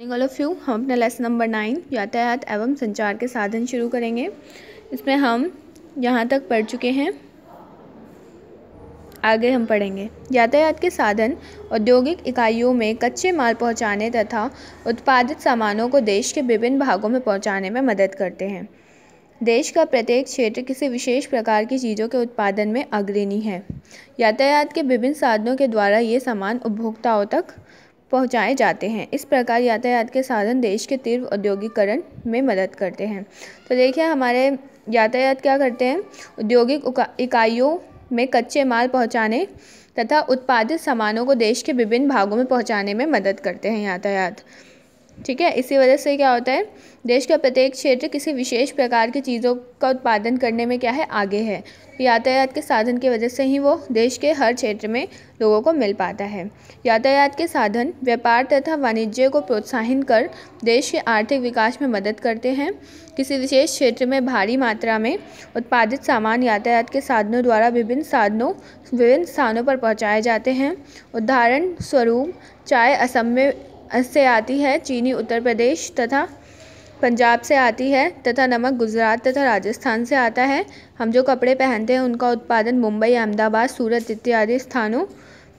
All of you, हम अपना lesson number 9 यातायात एवं संचार के साधन शुरू करेंगे। इसमें हम यहाँ तक पढ़ चुके हैं, आगे हम पढ़ेंगे। यातायात के साधन औद्योगिक इकाइयों में कच्चे माल पहुँचाने तथा उत्पादित सामानों को देश के विभिन्न भागों में पहुँचाने में मदद करते हैं। देश का प्रत्येक क्षेत्र किसी विशेष प्रकार की चीज़ों के उत्पादन में अग्रणी है। यातायात के विभिन्न साधनों के द्वारा ये सामान उपभोक्ताओं तक पहुंचाए जाते हैं। इस प्रकार यातायात के साधन देश के तीव्र औद्योगिकरण में मदद करते हैं। तो देखिए, हमारे यातायात क्या करते हैं, औद्योगिक इकाइयों में कच्चे माल पहुंचाने तथा उत्पादित सामानों को देश के विभिन्न भागों में पहुंचाने में मदद करते हैं यातायात। ठीक है, इसी वजह से क्या होता है, देश का प्रत्येक क्षेत्र किसी विशेष प्रकार की चीज़ों का उत्पादन करने में क्या है, आगे है। यातायात के साधन की वजह से ही वो देश के हर क्षेत्र में लोगों को मिल पाता है। यातायात के साधन व्यापार तथा वाणिज्य को प्रोत्साहित कर देश के आर्थिक विकास में मदद करते हैं। किसी विशेष क्षेत्र में भारी मात्रा में उत्पादित सामान यातायात के साधनों द्वारा विभिन्न स्थानों पर पहुँचाए जाते हैं। उदाहरण स्वरूप, चाय असम से आती है, चीनी उत्तर प्रदेश तथा पंजाब से आती है तथा नमक गुजरात तथा राजस्थान से आता है। हम जो कपड़े पहनते हैं उनका उत्पादन मुंबई, अहमदाबाद, सूरत इत्यादि स्थानों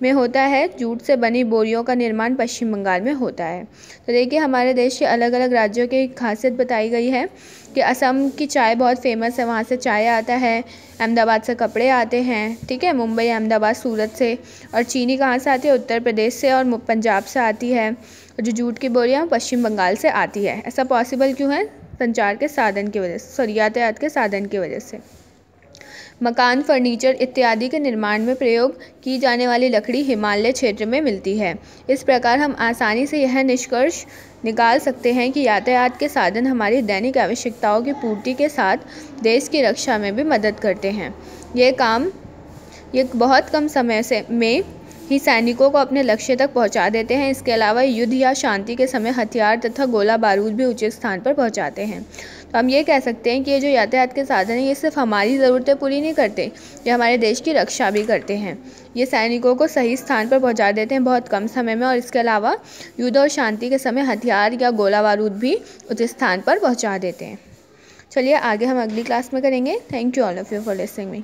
में होता है। जूट से बनी बोरियों का निर्माण पश्चिम बंगाल में होता है। तो देखिए, हमारे देश के अलग अलग राज्यों की खासियत बताई गई है कि असम की चाय बहुत फेमस है, वहाँ से चाय आता है। अहमदाबाद से कपड़े आते हैं, ठीक है, मुंबई, अहमदाबाद, सूरत से। और चीनी कहाँ से आती है, उत्तर प्रदेश से और पंजाब से आती है। और जो जूट की बोरियाँ पश्चिम बंगाल से आती है। ऐसा पॉसिबल क्यों है, संचार के साधन की वजह से, यातायात के साधन की वजह से। मकान, फर्नीचर इत्यादि के निर्माण में प्रयोग की जाने वाली लकड़ी हिमालय क्षेत्र में मिलती है। इस प्रकार हम आसानी से यह निष्कर्ष निकाल सकते हैं कि यातायात के साधन हमारी दैनिक आवश्यकताओं की पूर्ति के साथ देश की रक्षा में भी मदद करते हैं। ये बहुत कम समय में ही सैनिकों को अपने लक्ष्य तक पहुंचा देते हैं। इसके अलावा युद्ध या शांति के समय हथियार तथा गोला बारूद भी उचित स्थान पर पहुंचाते हैं। तो हम ये कह सकते हैं कि ये जो यातायात के साधन हैं, ये सिर्फ हमारी ज़रूरतें पूरी नहीं करते, ये हमारे देश की रक्षा भी करते हैं। ये सैनिकों को सही स्थान पर पहुंचा देते हैं बहुत कम समय में, और इसके अलावा युद्ध और शांति के समय हथियार या गोला बारूद भी उचित स्थान पर पहुँचा देते हैं। चलिए आगे हम अगली क्लास में करेंगे। Thank you all of you for listening me.